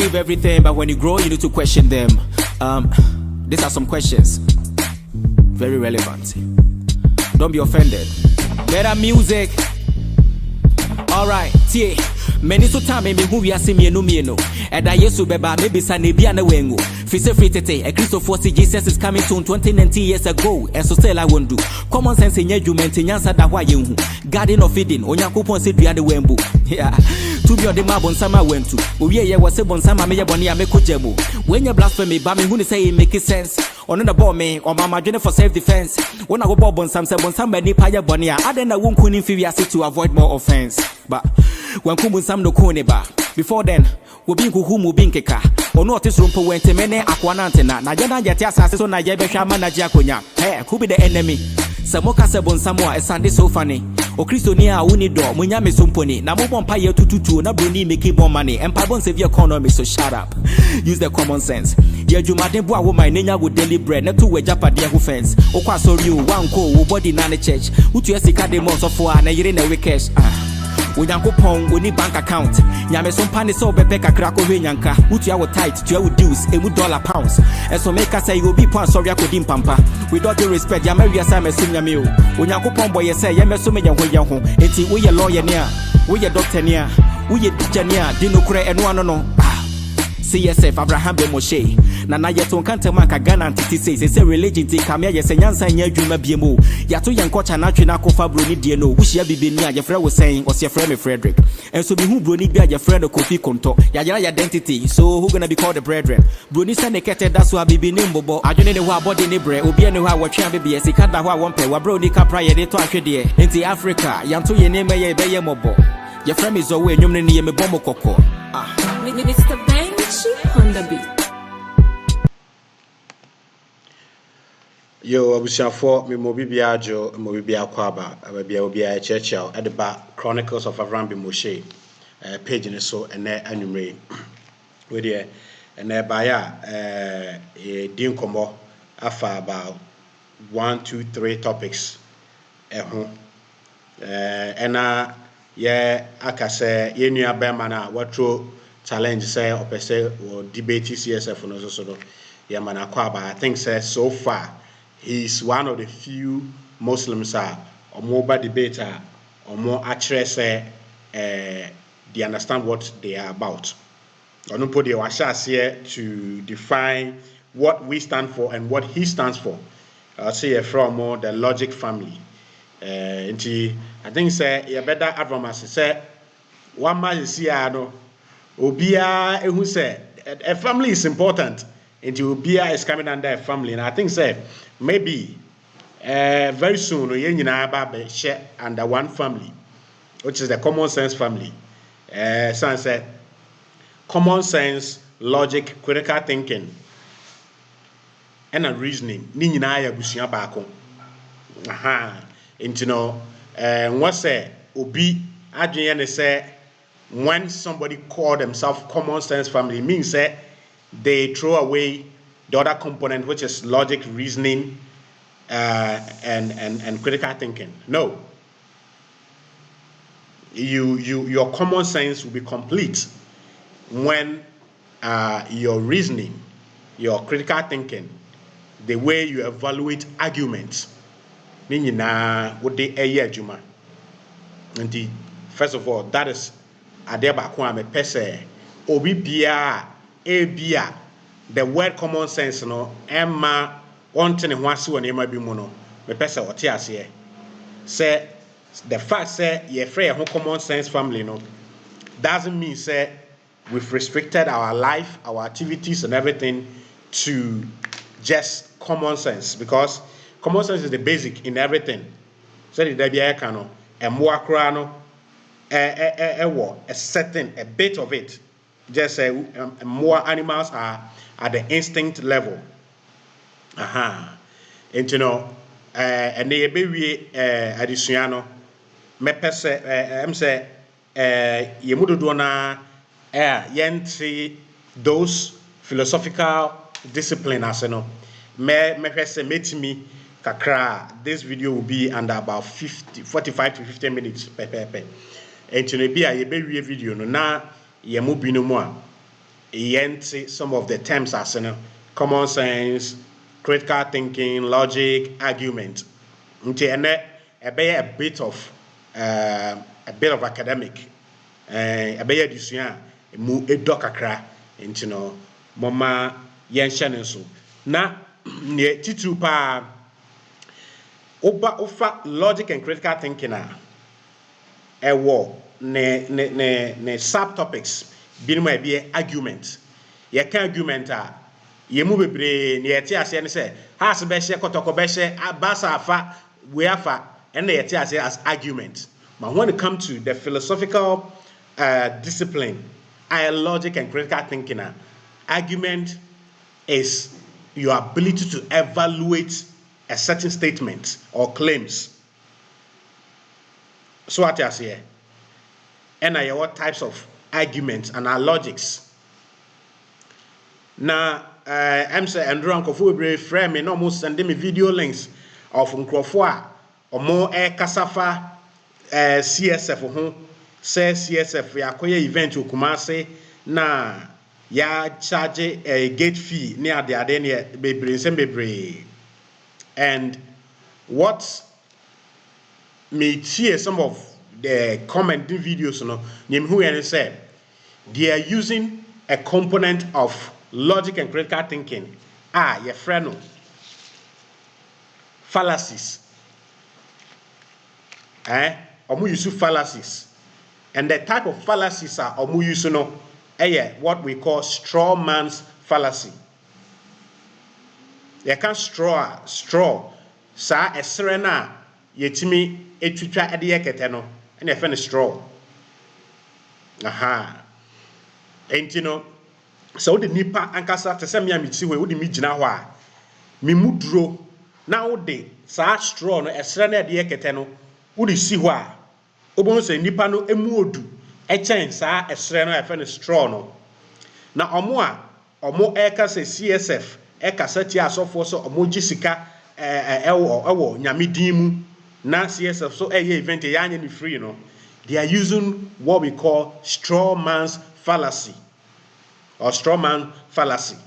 believe everything, but when you grow, you need to question them. These are some questions. Very relevant. Don't be offended. Better music. Alright, tie. Many so time me who we are seeing me no. And I used to be by maybe Sanebia na wengo. Fise free tete. A Christopher Jesus is coming soon 20 years ago. And so still I won't do. Common sense in your mention answer that why you garden of feeding. Onyakopon said we are the wembu. Yeah. To be on the map on summer went to. We was a bon summer me bonia me kojebo. When you blasphemy, but me who say it make sense. On the ball me or mama journey for self defense. When I go bob on some many paya bonia, I then I won't couldn't feel to avoid more offense. But when kumun sam no koneba. Before then, we be who being keka. Or not this room for when many aquanantena. Najana yatia so na yebesha manager konya. Hey, who be the enemy? Samoka sebon samoa a Sunday so funny. O Christonia uni do munya me sumponi. Na mo bompa ye tututu na bruni make more money. And pabon save your economy, so shut up. Use the common sense. Dear Jumaden boa woman nenya with daily bread. Na two we japa dear who fence. O kwa sorry you one ko body nane church. Utu yesika de months of 4 na yire na weekend. We don't go pong, we need bank account. Yame some pani so bepe kakra ko yanka. Utu ya wo tight, tu ya wo dues, emu dollar pounds. And so make us say you be pound sorry ko dim pampa. With all due respect, yame we asa me sunya me o. We don't go pong boy say yame so me ya ho ya ho. Enti we ye lawyer nia, we ye doctor nia, we ye teacher nia, dino kure eno no. CSF Abraham be Moshe. Nana yeton kante man ka Ghana antiti say religion ti kamya ye say nyansa nya adwuma biemu. Yato yen kocha na twe na kofa broni die no. Wuhia bibeni a ye frɛ wo saying or ye frɛ me Frederick. And so be who broni bi a ye frɛ no Kofi Konto. Ya yara identity. So who gonna be called the brethren? Broni say nekete that's why bibeni mbobo. Adwene ne ho abode ne bre. Obi ne ho a wotwe abebe sika da ho a wonpe. Wa broni ka pra ye de to ahwe de. Enti Africa yanto ye ne me ye be ye mobo. Ye frɛ me zo we nwum ne ye me bomo kokko. Mr. Benchi on the beat. Yo, abusiafo me mobibia ajo mobibia kwaba ababia obia churchill at the back Chronicles of Avram Moshe page ne so ene anwumre we there ene baya din komo afa about 1 2 3 topics ho ena ye akase ye nua bema na watro challenge say opese or debate CSF no so yeah man akwaba. I think say so far he's one of the few Muslims or more debater or more actually say they understand what they are about. Onu put the washas here to define what we stand for and what he stands for. I'll say from more the logic family. I think say you better advance say one man is here no obia who say a family is important and obia is coming under a family, and I think say maybe very soon we will share under one family, which is the common sense family. Some say common sense, logic, critical thinking, and a reasoning. Ni nyina ya busua baako. Aha. Into no what say obi adwene ne say when somebody call themselves common sense family, means that they throw away the other component, which is logic, reasoning, and critical thinking. No. Your common sense will be complete when your reasoning, your critical thinking, the way you evaluate arguments, first of all, that is Adeba Kwame Pese Obi Bia Ebia. The word common sense no Emma wanting and wasu and Emma Bimono, me Pese Otias here. Say the fact say ye free a common sense family no doesn't mean say we've restricted our life, our activities and everything to just common sense, because common sense is the basic in everything. Say the Debia Kano and Muakrano. A bit of it. Just more animals are at the instinct level. And you know, and they be additional. Me pese, say, yemudu dona yenti those philosophical discipline as you know. Me pese metimi kakra. This video will be under about 45 to 50 minutes. And to be a video no na ye mu binu mu a yɛnte some of the terms as common sense, critical thinking, logic, argument. Nti ene ɛbɛyɛ a bit of academic. Ɛbɛyɛ adesua a mu edɔ kakra. Nti no moma yɛnhyɛ ne nso. Na ne titu pa ofa logic and critical thinking a ɛwɔ ne subtopics binom a ɛbɛyɛ argument. Yɛka argument a yɛmu bebree ne yɛte ase ne sɛ has bɛhyɛ kɔtɔkɔ bɛhyɛ abasa afa we afa ɛna yɛte ase as argument. But when it comes to the philosophical discipline, logic and critical thinking, argument is your ability to evaluate a certain statement or claims. So what you say? And what types of arguments and logics? Now, I'm saying Andrew Nkofo frame me almost sending me video links of Nkofo or more kasafa CSF ho say CSF yakoye event Kumase na ya charge a gate fee near the adenia bebre. And what me hear some of the commenting videos who said they are using a component of logic and critical thinking. Your friend fallacies. Omu use fallacies. And the type of fallacies are omu use what we call straw man's fallacy. You can straw sa esrena yetimi etwitwa ade yekete no na ye fe straw. Aha. Enti no so the nipa ankasa te se me amiti we wodi mi gina ho a me muduro na wodi sa straw no esrena ade yekete no wodi si ho a obon se nipa no emu odu echen sa esrena no ye fe straw no na omo eka se CSF eka sati asofo so omo gisika ewo nyamedin mu na CSF so event yanye ni free no. They are using what we call straw man's fallacy or straw man fallacy.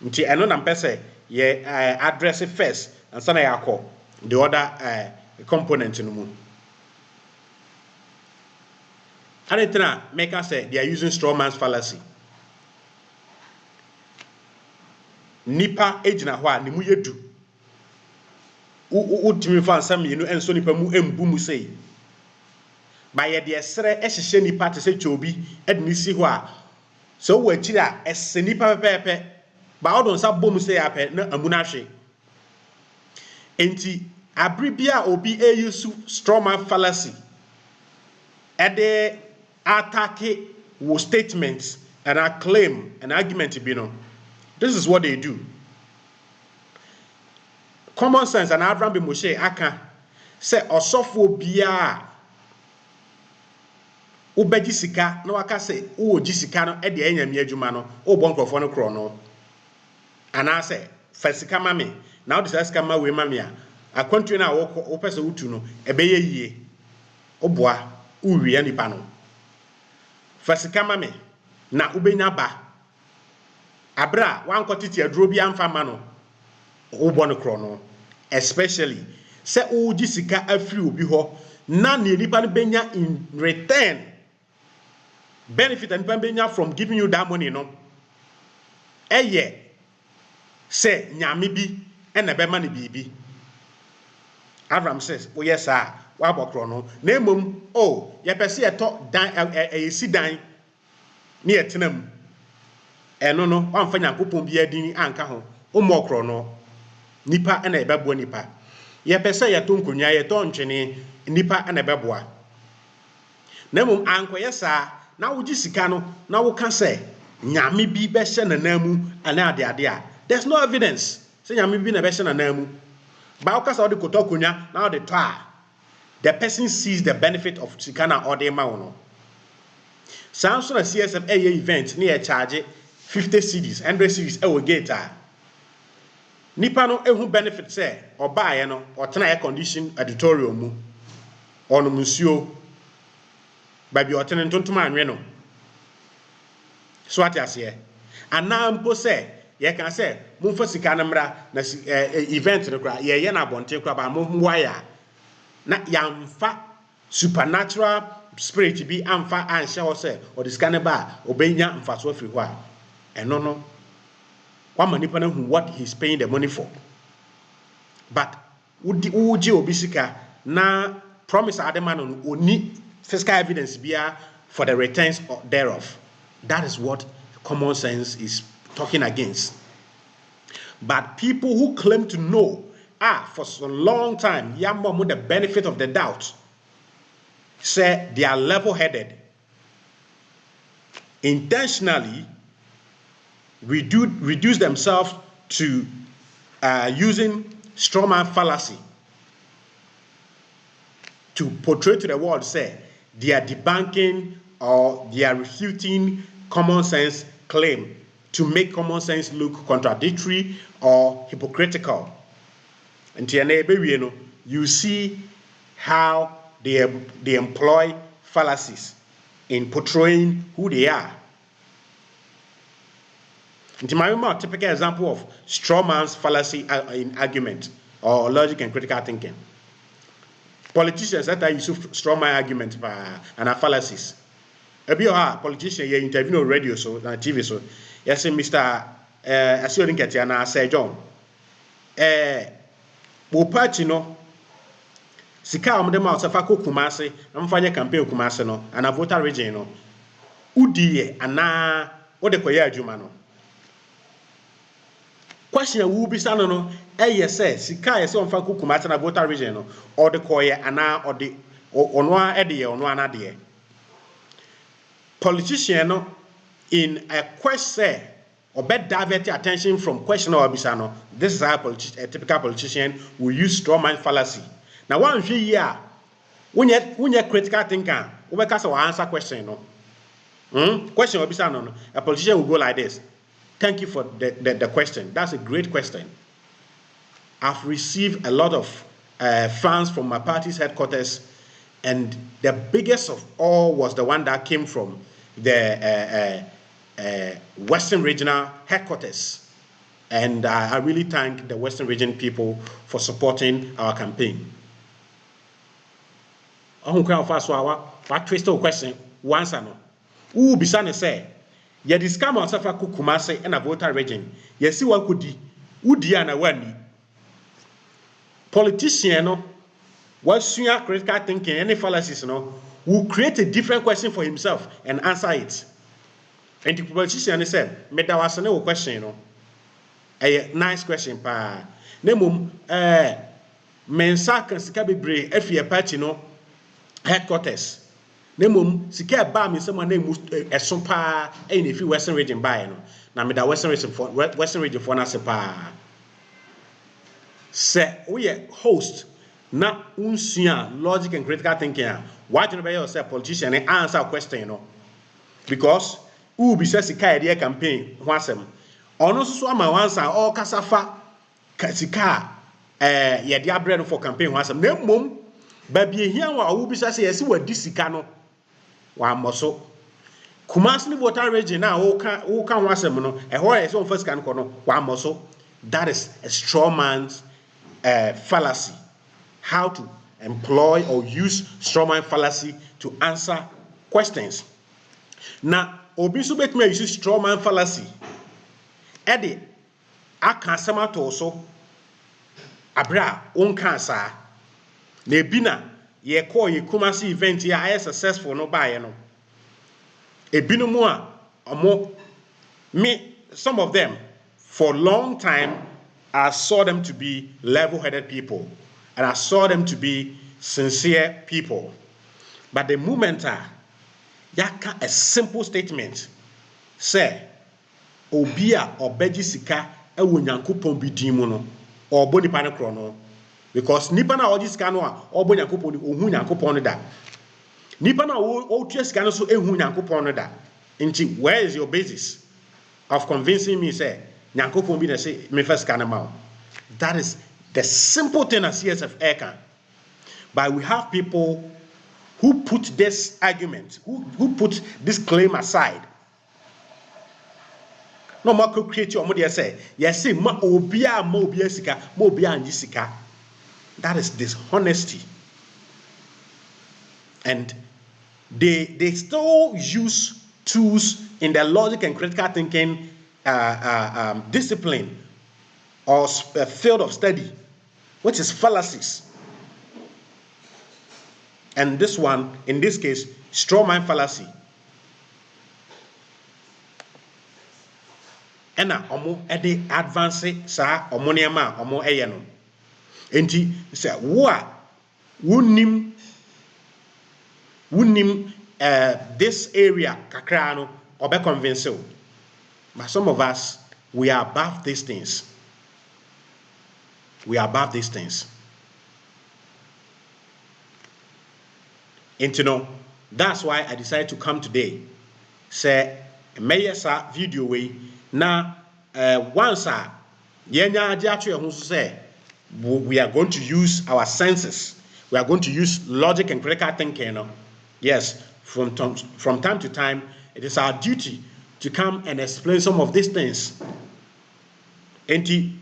Nti eno na mpese ye address it first and sana yako the other component no mu. Anetna make us say they are using straw man's fallacy. Nipa ejina ho a ne mu yedu utimi fa ansam yenu enso nipa mu embu mu sei ba ye de esre ehhehye nipa te se chobi edini si ho a so wo akiri a ese nipa pepepe ba odon sa bom sei ape na amuna hwe enti abribia obi use straw man fallacy ede attack wo statements and a claim an argument bi no. This is what they do. Common sense and Abraham be Moshe aka say osofo bia ubeji sika na waka say o ji sika no e de anyame adwuma no o bon krofo no kro no ana say fa sika ma me na o de sika ma we ma me a akwantu na wo pese utu no e be ye yie oboa uwie nipa no fa sika ma me na ubenya ba abra wan kwatiti aduro bi amfa ma no wo no kro no especially se o ji sika afri obi ho na ne nipa no benya in return benefit and benya from giving you that money no eye se nyame bi na be ma ne bibi. Abraham says oh yes sir wa bokro no na emom ye pese ye to dan si dan ne yetenam eno no wamfa nyankopon bia din anka ho umokro no nipa na ebebo nipa ye pese ye to nkonwa ye to ntwene nipa na ebeboa na mum ankoye sa na wogi sika no na wo ka se nyame bi be hye nanamu ana ade a there's no evidence say nyame bi na be hye nanamu ba wo ka sa wo de kotokonwa na wo de to a the person sees the benefit of sika na ode ma wo no. Samso na CSF event na ye charge 50 cedis, 100 cedis ewo gate a nipa no ehu benefit say obaaye no otena air condition auditorium mu onu musuo ba bi otena ntontom anwe no So what you say? And now mpo say, you can say, mumfa sika na mra na event no kra, ye na bonte kra ba mum wire. Na yamfa supernatural spirit bi amfa anhye ho say, or the scan ba obenya mfa so afiri ho a. Eno no. One manipa na hu what he's paying the money for. But uji obi sika na promise adema no oni physical evidence bia for the returns thereof. That is what common sense is talking against. But people who claim to know, for so long time, yammo the benefit of the doubt, say they are level-headed, intentionally reduce themselves to using strawman fallacy to portray to the world, say they are debunking or they are refuting common sense claim to make common sense look contradictory or hypocritical. And you see how they employ fallacies in portraying who they are. And a typical example of straw man's fallacy in argument or logic and critical thinking. Politicians that are use straw man argument and fallacies. A politician you interview on radio so na TV so. Yes, Mr. Asio Nketi na say John. Wo party no sika amde ma osafa ko Kumase na mfanye campaign Kumase no ana voter region no. Udiye ana wo de koye adwuma no. Question will be standing no say sika yes on fa ko Kumase na voter region no or de koye ana or de ono ede ono anade. Politician no in a question or bet divert attention from question or bisano. This is how a typical politician will use straw man fallacy. Now one year when you critical thinker, we can answer question no. Question or bisano no. A politician will go like this. Thank you for the question. That's a great question. I've received a lot of funds from my party's headquarters, and the biggest of all was the one that came from the Western Regional Headquarters. And I really thank the Western Region people for supporting our campaign. What twist the question once I know. Who Bisane say, ye discount on Safa Kumase and a voter region. Ye see what could di, Udiana Wani. Politician no, what's your critical thinking, any fallacies no, will create a different question for himself and answer it. And the politician said, "Me da was no question, you know. A nice question, pa. Nemum, mensa kan sika bebre efi party no headquarters. Nemum sika ba me someone name eson pa e na fi Western Region ba no. Na me da Western Region for na se pa. Say we host na unsua logic and critical thinking. Why do you say politician and answer question, you know? Because who be says sika idea campaign wasem ono so ama wansa all kasafa sika ye dia bread for campaign wasem na mom ba bi ehia wa wo bi say yesi wadi sika no wa moso Kumasi voter region na wo kan wasem no ho yesi on first kan ko no wa moso. That is a straw man's fallacy. How to employ or use strawman fallacy to answer questions. Now, obi so bet me use strawman fallacy. Ede aka sama to so abra onka sa na ebina ye call ye Kumasi event here I successful no buy no. Ebino mu a omo me some of them for long time I saw them to be level-headed people. And I saw them to be sincere people. But the moment yaka a simple statement say obia obeji sika ewo nyankopon bi din mu no obo nipa ne kro no because nipa na oji sika no a obo nyankopon ni ohu nyankopon no da nipa na o tua sika no so ehu nyankopon no da nti where is your basis of convincing me say nyankopon bi na say me first sika no ma? That is the simple thing as CSF air can. But we have people who put this argument, who put this claim aside no more create your money. Say, yes, see, ma obia sika, ma obia anji sika. That is dishonesty. And they still use tools in their logic and critical thinking discipline or field of study, which is fallacies. And this one, in this case, straw man fallacy. And omo ede advance sa omo niema omo eye no. Enti say wo a wunim this area kakra no obe convince you. But some of us, we are above these things. We are above these things. And you know, that's why I decided to come today. Say, may sa video way na once we are going to use our senses. We are going to use logic and critical thinking. You know? Yes, from time to time, it is our duty to come and explain some of these things. And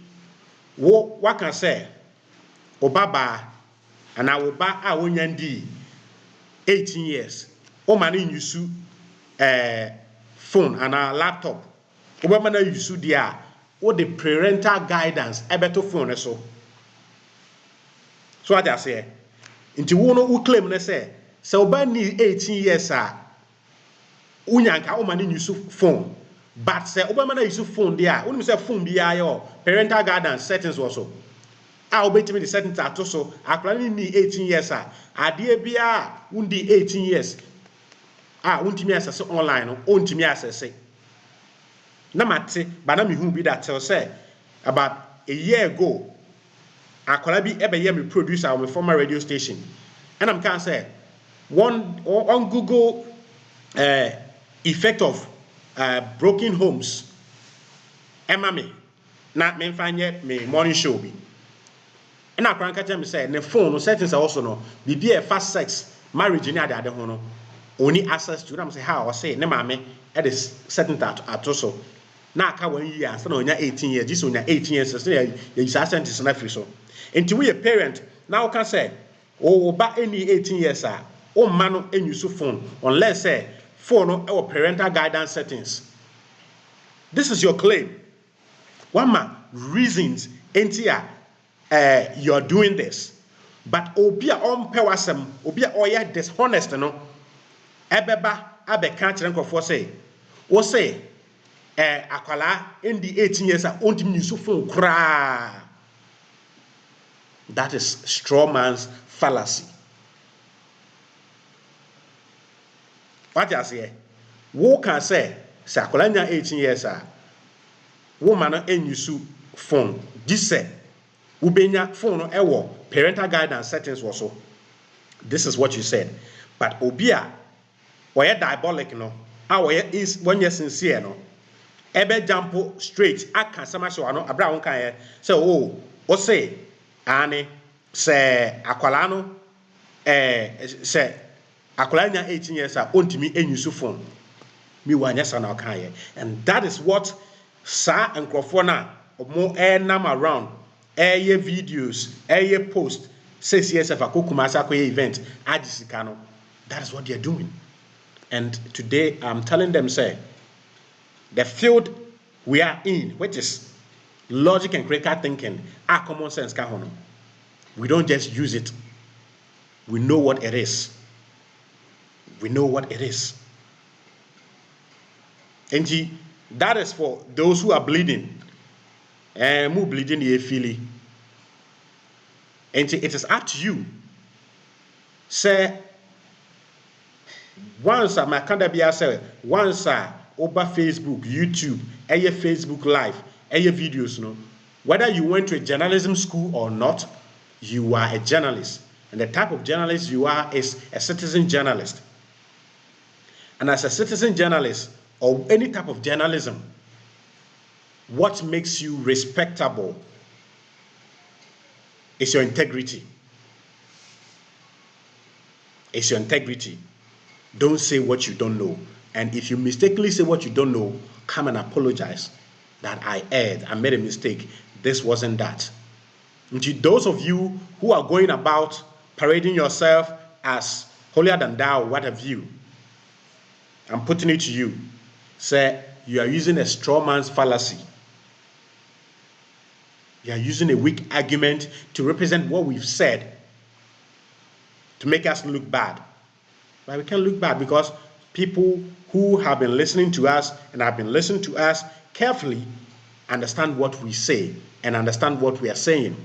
what can I say? Obaba and I will buy our onyandi 18 years. O man in use phone and a laptop. Obama use dia or the parental guidance ebeto phone so. So what I say? Into one who claim na say oba ni 18 years unyanka o man in use phone. But say Obama na use phone there. When you say phone be your parental guidance settings also. I obey me the settings at also. I plan ni 18 years Adie bia undi 18 years. Untimi access online untimi access. Na mate ba na me hu bi that tell say about a year ago akola bi ebe ye me producer on my former radio station. And I'm can say one on Google effect of broken homes. Emma me na me fanye me morning show bi. And I can catch me say the phone no settings are also no be a fast sex marriage ni ade ho no only access to them say how I say ne maame e dey setting that at also na aka 1 year so na onya 18 years just onya 18 years so you use sentence na free so until we a parent now can say oh ba any 18 years o man no use phone unless say phone no our parental guidance settings. This is your claim. One man reasons entia you're doing this, but obia on pewasem obia oya dishonest no ebeba abeka kire nkofo say wo say akwala in the 18 years ontimi use phone kra. That is straw man's fallacy. What you say? Wo can say akwala nya 18 years woman no use phone this say ubenya phone ewo parental guidance settings also. This is what you said. But obia oye diabolic no is when you sincere no ebe jump straight aka sama so no abra won kan say o say ani say akwala no say akwala nya 18 years ontimi enyusu phone mi wanya sa na kan and that is what sa enkrofo na mo nam around videos post says yes if akokumasa akoye event ajisika no. That is what they are doing. And today I'm telling them say the field we are in, which is logic and critical thinking, our common sense kahono. We don't just use it. We know what it is. We know what it is. And that is for those who are bleeding. And who bleeding ye feely. And it is up to you. Say once my candidate say once over Facebook, YouTube, Facebook Live, videos, no. Whether you went to a journalism school or not, you are a journalist. And the type of journalist you are is a citizen journalist. And as a citizen journalist, or any type of journalism, what makes you respectable is your integrity. It's your integrity. Don't say what you don't know. And if you mistakenly say what you don't know, come and apologize. that I erred, I made a mistake. This wasn't that. And to those of you who are going about parading yourself as holier than thou, what have you? I'm putting it to you. Say, you are using a straw man's fallacy. You are using a weak argument to represent what we've said to make us look bad. But we can't look bad because people who have been listening to us and have been listening to us carefully understand what we say and understand what we are saying.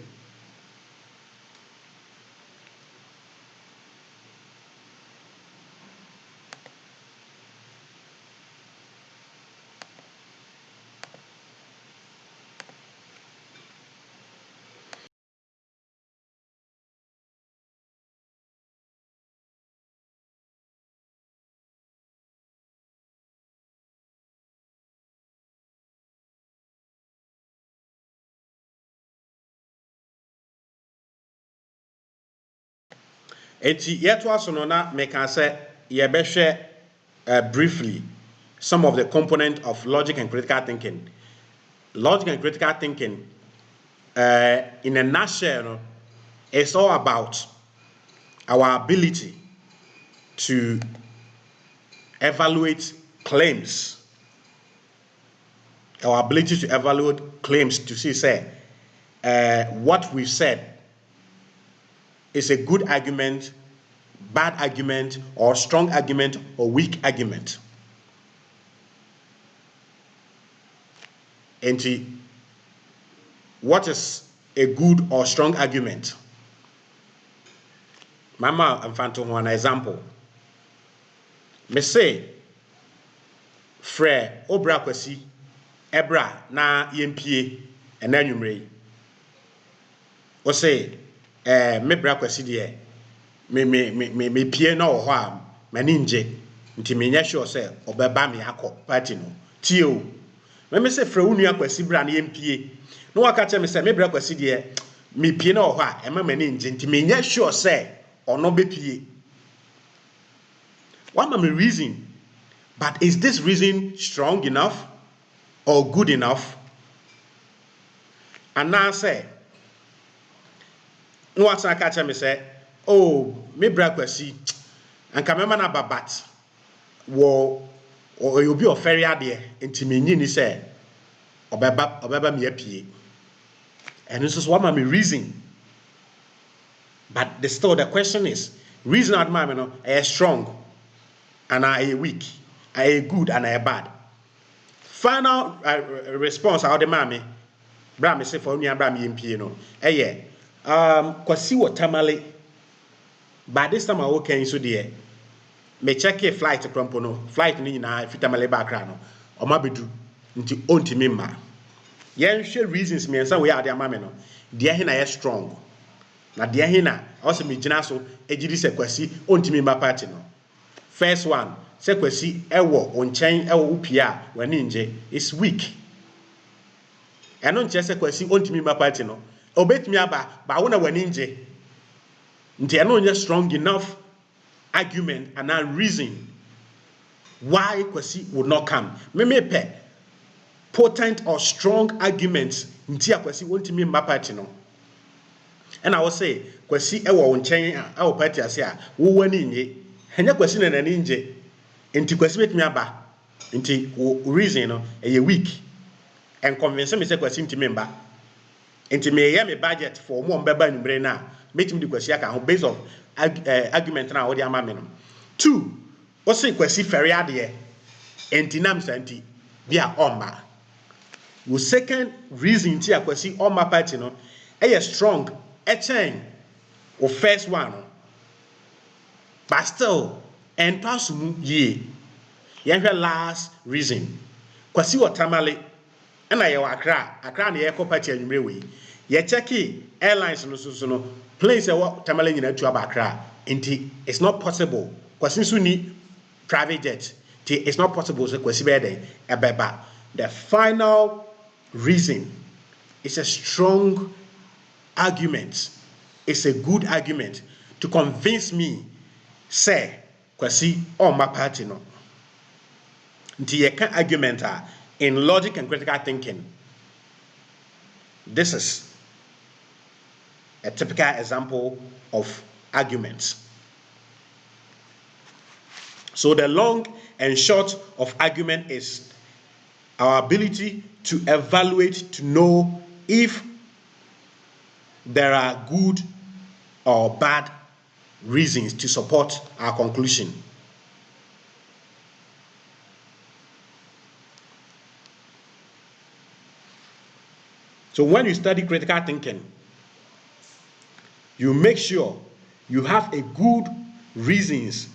Eti yeto aso no na meka say yebehwe briefly some of the components of logic and critical thinking. Logic and critical thinking, in a nutshell, it's all about our ability to evaluate claims. Our ability to evaluate claims to see, say, what we've said is a good argument, bad argument, or strong argument, or weak argument. And what is a good or strong argument? Mama, I'm going to one example. Me say, Frere, Obra Kwesi, Ebra, na yempie, and then you may. O say, me bra Kwesi de, me pie na o hwa, maninje, nti me nya sure say, obeba me akọ party no. Tio. Me say Frere unua Kwesi bra na yempie. No waka che me say, me bra Kwesi de, me pie na o hwa, ema maninje, nti me nya sure say, ono be pie. What am I reason? But is this reason strong enough or good enough? And now say, no what's I catch me say, oh, me bra Kwesi, and kamema na babat, wo or you be a ferry idea, into me ni say, obeba me apie. And this is what am I reason? But still the question is, reason at my no, strong and I weak. I good and I bad. Final response out the mammy. Bra me say for me bra me MP no. Kwasi watamale. By this time I work in so there. Me check a flight crumpo no. Flight ni na fitamale background no. O ma bedu nti onti mimma. Yen share reasons me say we are the mammy no. Dia he na strong. Na dia he na also me gina so ejidi se kwasi onti mimma party no. First one, say Kwesi ewo onchen ewo upia wani nje is weak. Eno nche say Kwesi ontimi ma party no. Obetimi aba ba wona wani nje. Nti eno nye strong enough argument and a reason why Kwesi would not come. Me pe potent or strong arguments nti Kwesi ontimi ma party no. And I will say Kwesi ewo onchen ewo party ase a wo wani nje. Henya Kwesi na nani nje. Nti Kwesi betimi aba. Nti reason no e weak. And convince me say Kwesi nti member. Nti me ye me budget for mo mbeba numbre na. Make me the Kwesi aka ho based of argument na odi ama me no. 2. O say Kwesi ferry ade. Nti nam santi bia omba. Wo second reason nti Kwesi omba party no e strong e chain. O first one no. But still, and possible ye. Yenhwe last reason. Kwasi watamale. And I Accra na yeko party anwumre we. Ye check airlines no planes e wa tamale nyina tu aba Accra. Nti it's not possible. Kwasi so ni private jet. It's not possible so Kwasi be den ebeba. The final reason is a strong argument. It's a good argument to convince me say Kwasi on my party no. Nti ye can argument in logic and critical thinking, this is a typical example of arguments. So the long and short of argument is our ability to evaluate, to know if there are good or bad reasons to support our conclusion. So when you study critical thinking, you make sure you have a good reasons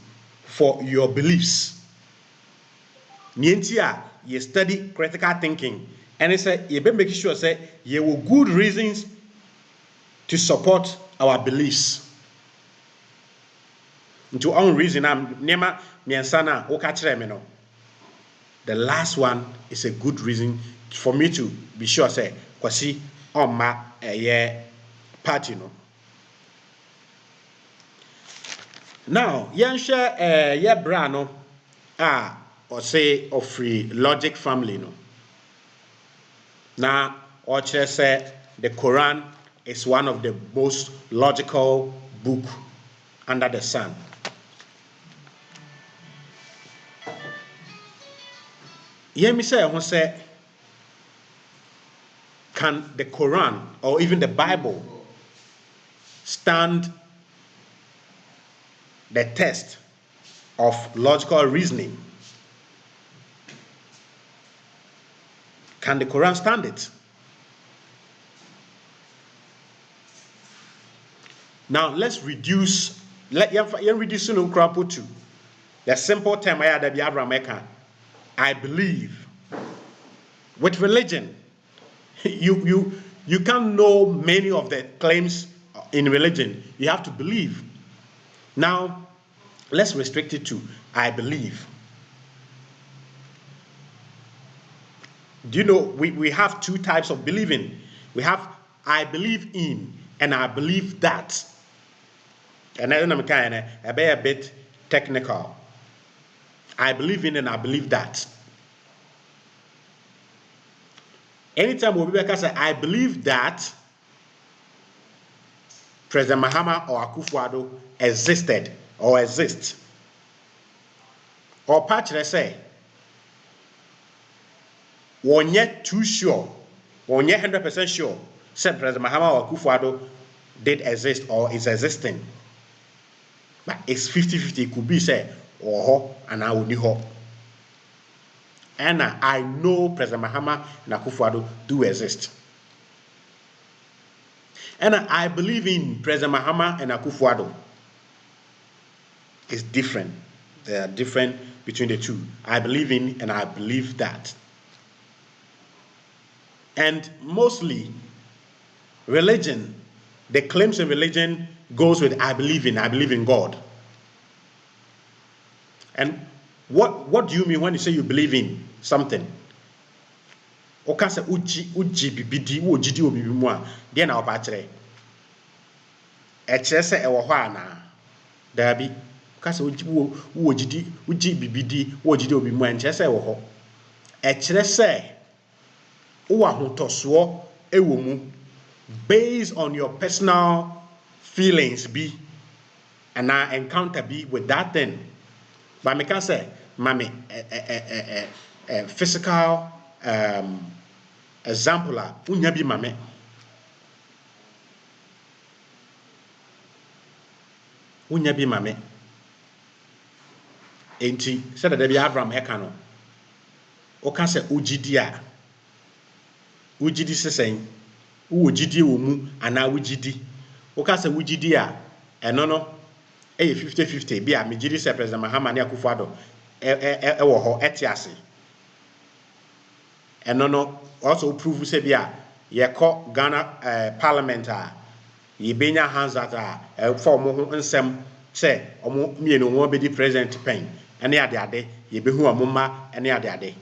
for your beliefs. Nientia, you study critical thinking, and it say you better make sure say you have good reasons to support our beliefs. Into own reason am nema miensana o ka kire me no. The last one is a good reason for me to be sure say kwasi oma party no. Now, yɛnhwɛ yɛ bra no or say of free logic family no. Now, or say the Quran is one of the most logical book under the sun. Hear me say, can the Quran or even the Bible stand the test of logical reasoning? Can the Quran stand it? Now let's reduce. Let reduce to the simple term I believe. With religion, you can't know many of the claims in religion. You have to believe. Now, let's restrict it to I believe. Do you know we have two types of believing? We have I believe in and I believe that. And I don't know, a bit technical. I believe in and I believe that. Anytime we say I believe that President Mahama or Akufo-Addo existed or exists, or patch say one yet too sure, one yet 100% sure, said President Mahama or Akufo-Addo did exist or is existing. But it's 50-50. It could be say or and I would ho. And I know President Mahama and Akufo-Addo do exist. And I believe in President Mahama and Akufo-Addo. It's different. They are different between the two. I believe in and I believe that. And mostly religion, the claims in religion goes with I believe in God. And what do you mean when you say you believe in something? Oka se uji bibidi wo jidi obibi mu a de na oba kire. E kire se e wo ho ana. Dabi. Oka se wo jidi uji bibidi wo jidi obibi mu a kire se e wo ho. E kire se wo ahotoso e wo mu based on your personal feelings be and I encounter be with that thing. But me can say mami physical example unya bi mame enti said that be Abraham eka no o ka say ugidi sesen wo gidi wo mu ana wugidi o ka say wugidi a eno no 50-50 bi a me gidi say President Mahama ne Akufo-Addo e wo ho etiase eno no also prove say bi a ye ko Ghana parliament a ye benya hands that for mo ho nsem say omo mienu wo be di president pen ene ade ye be hu omoma ene ade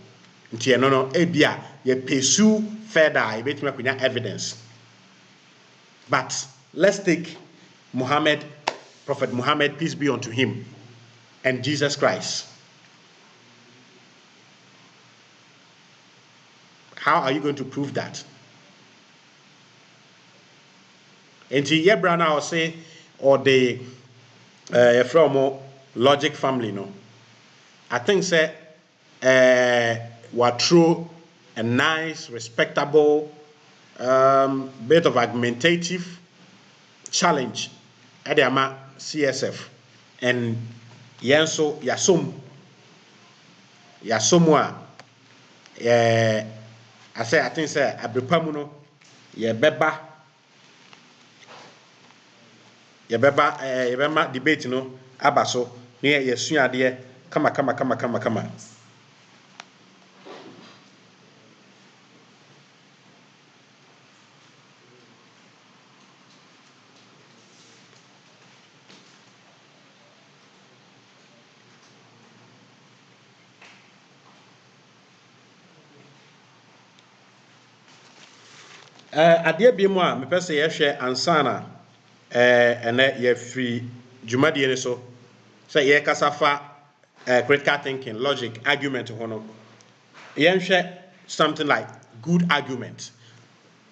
nti eno no e bi a ye pursue further ye betime akunya evidence. But let's take Prophet Muhammad, peace be unto him, and Jesus Christ. How are you going to prove that? Until Yebra now say, or the from logic family, no. I think say were true a nice, respectable bit of argumentative challenge at the AMA CSF. And Yanso Yasomwa I think say Abripamuno Yebeba debate no abaso near yesua de kama. Adeɛ bi mu a mepɛ sɛ yɛhwɛ ansana ɛnɛ yɛfiri dwumadie ne so sɛ yɛkasa fa critical thinking, logic, argument ho no yɛnhwɛ something like good argument.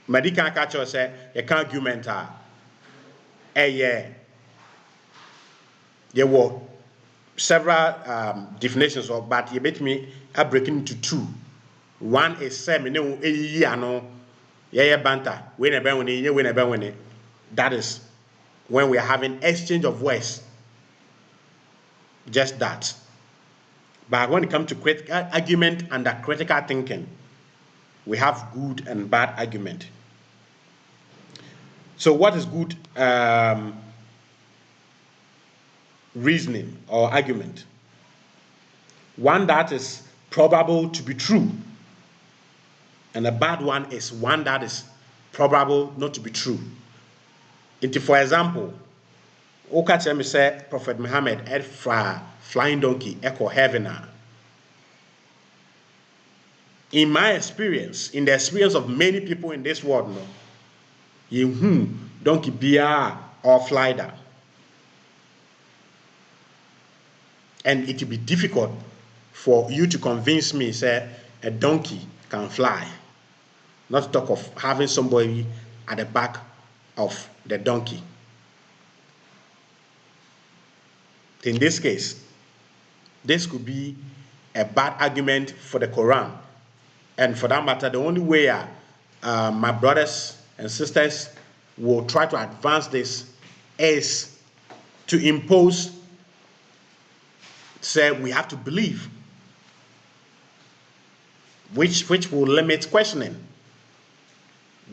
Madi kan ka kyerɛ sɛ yɛka argument a yɛwɔ several definitions of, but yɛbɛtumi breaking into two. One is sɛ me ne wo ɛyiyi ano yɛyɛ banter, that is when we are having exchange of words, just that. But when it comes to critical argument and critical thinking, we have good and bad argument. So what is good reasoning or argument? One that is probable to be true, and a bad one is one that is probable not to be true. For example, Oka tell me say Prophet Muhammad had flying donkey echo heaven. In my experience, in the experience of many people in this world, no, you donkey bia or fly that. And it will be difficult for you to convince me, say, a donkey can fly. Not to talk of having somebody at the back of the donkey. In this case, this could be a bad argument for the Quran. And for that matter, the only way my brothers and sisters will try to advance this is to impose, say, we have to believe, which will limit questioning.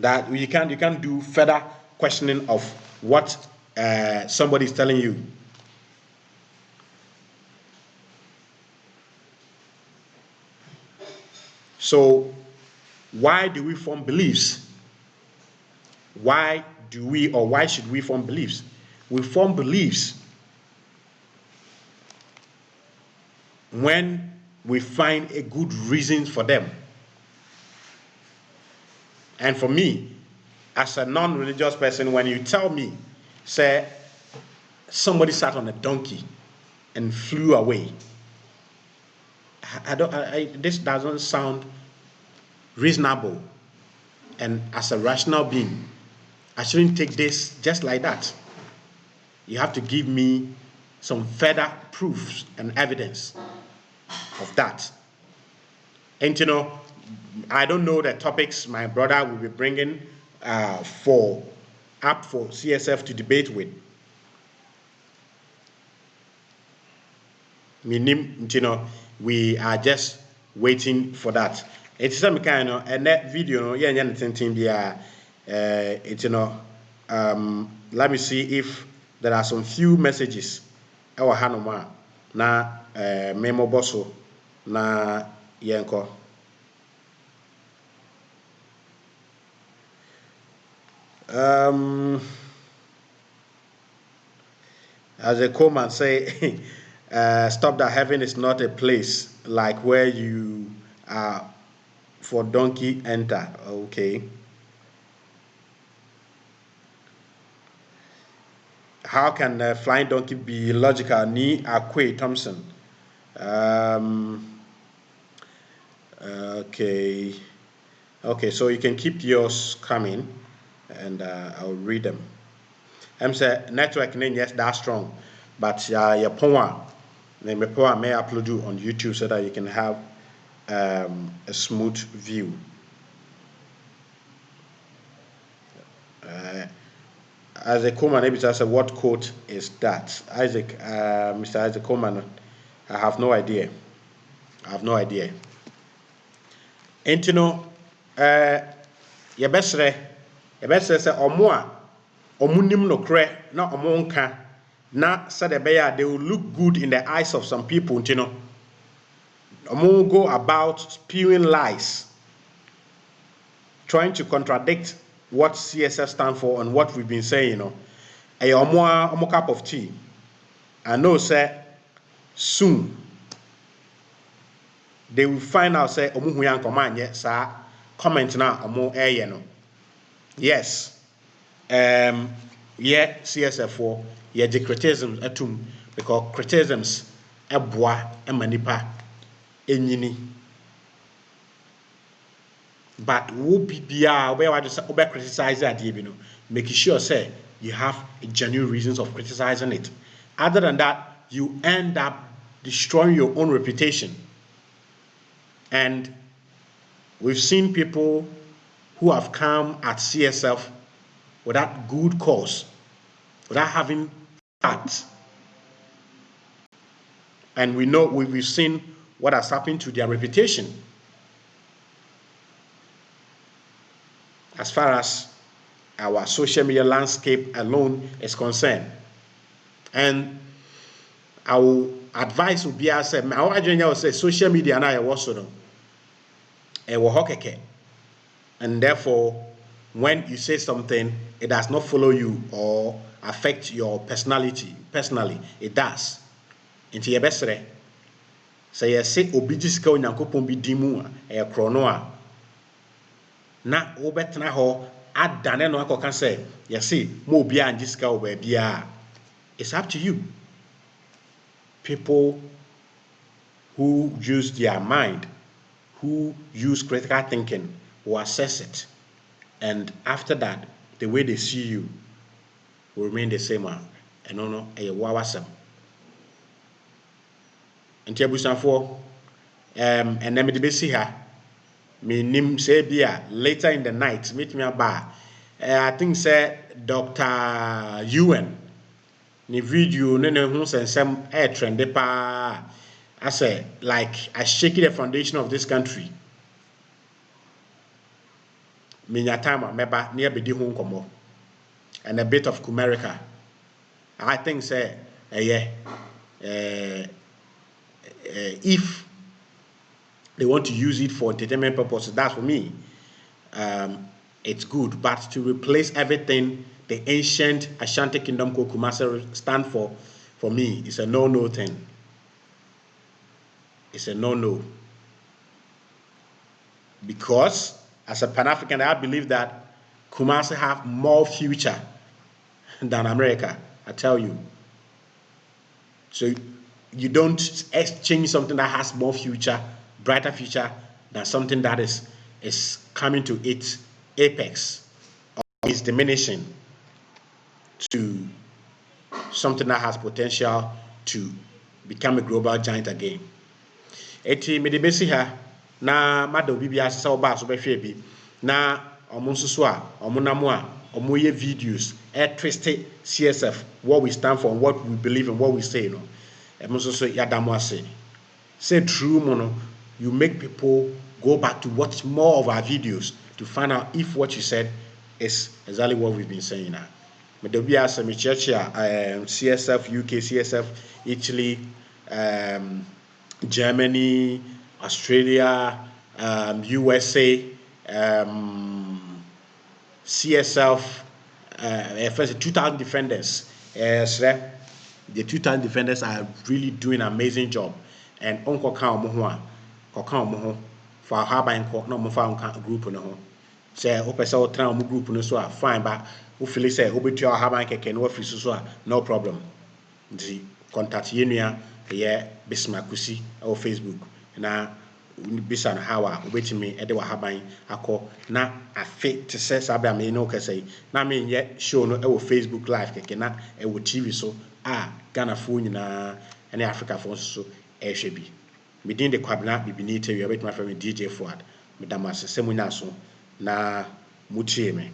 That you can't do further questioning of what somebody is telling you. So why do we form beliefs? Why should we form beliefs? We form beliefs when we find a good reason for them. And for me, as a non-religious person, when you tell me, say, somebody sat on a donkey and flew away, this doesn't sound reasonable. And as a rational being, I shouldn't take this just like that. You have to give me some further proofs and evidence of that. And I don't know the topics my brother will be bringing for CSF to debate with. We are just waiting for that. It's some kind of and that video, let me see if there are some few messages. Our Hanoma na memo bosso na yenko. As a comment say, stop that heaven is not a place like where you are for donkey enter. Okay. How can a flying donkey be logical? Ni Akwe Thompson. Okay. Okay, so you can keep yours coming, and I'll read them. I'm say network name yes that's strong, but your poem, name poem may upload you on YouTube so that you can have a smooth view. Isaac Coleman, maybe just what quote is that? Mr. Isaac Coleman, I have no idea. I have no idea. And you know, yɛbɛsrɛ sɛ ɔmo a ɔmo nim nokorɛ na ɔmo nka na sɛdeɛ ɛbɛyɛ a they will look good in the eyes of some people nti no ɔmo go about spewing lies, trying to contradict what CSF stand for and what we've been saying, you know. Ɛyɛ ɔmo cup of tea. I know say soon they will find out say ɔmo hu ya nkɔmɔ anyɛ saa comment na ɔmo ɛyɛ no. Yes. Yeah, CSF for yeah the criticisms atum because criticisms ɛboa ɛma nipa enyini. But wo bibia where I just over criticize that you know, making sure say you have genuine reasons of criticizing it. Other than that, you end up destroying your own reputation. And we've seen people who have come at CSF without good cause, without having facts. And we know we've seen what has happened to their reputation. As far as our social media landscape alone is concerned. And I will advise will be as I say social media and I also know. And therefore, when you say something, it does not follow you or affect your personality. Personally, it does. Into your best say you say obidisika onyankopon bi dimu e krono a na wo betena ho adane no akoka say you see mo obi anjisika wo ba bia. It's up to you. People who use their mind, who use critical thinking, will assess it. And after that, the way they see you will remain the same. And no, a wawasam. And Tiabusan and then me see her. Me nim say bia later in the night, meet me a bar. I think say Dr. wshen. Ni video ne ho sensem air trend pa. I say like I shake the foundation of this country. Minya time meba near bedi ho nkomo and a bit of Kumerica. I think say if they want to use it for entertainment purposes, that's for me. It's good, but to replace everything the ancient Ashanti Kingdom called Kumasi stand for me, it's a no thing. It's a no. Because as a Pan-African, I believe that Kumasi have more future than America, I tell you. So you don't exchange something that has more future, brighter future, than something that is coming to its apex or is diminishing to something that has potential to become a global giant again. Eti me de besi ha na mada obi bia sesa oba so behwe bi na omo nsoso a omo namo a omo ye videos twist CSF what we stand for and what we believe and what we say no emo nsoso yadamo ase say true mono you make people go back to watch more of our videos to find out if what you said is exactly what we've been saying now. Me de bia se me church CSF UK CSF Italy Germany, Australia, USA, CSF, first 2,000 defenders. The 2,000 defenders are really doing an amazing job. And Uncle Kaumohua, Kokaumoho, for Haba no more found group no home. Say, Opesa Tram group no so fine, but who feel say, Obitua Habank can work for no problem. The contact Unia. Yeah, Bismakusi or Facebook. Na bisa no how a wobɛtumi de w'ahaban akɔ na afe te sɛ saa bɛ a me ne wo kasa yi na menyɛ show no ɛwɔ Facebook live kɛkɛ na ɛwɔ TV so a Ghanafoɔ nyinaa ne Africafoɔ nso so ɛrehwɛ bi. Medin de Kwabena Bibini Tewia, wobɛtumi afrɛ me DJ Fuad. Medam ase sɛ monya so na motie me.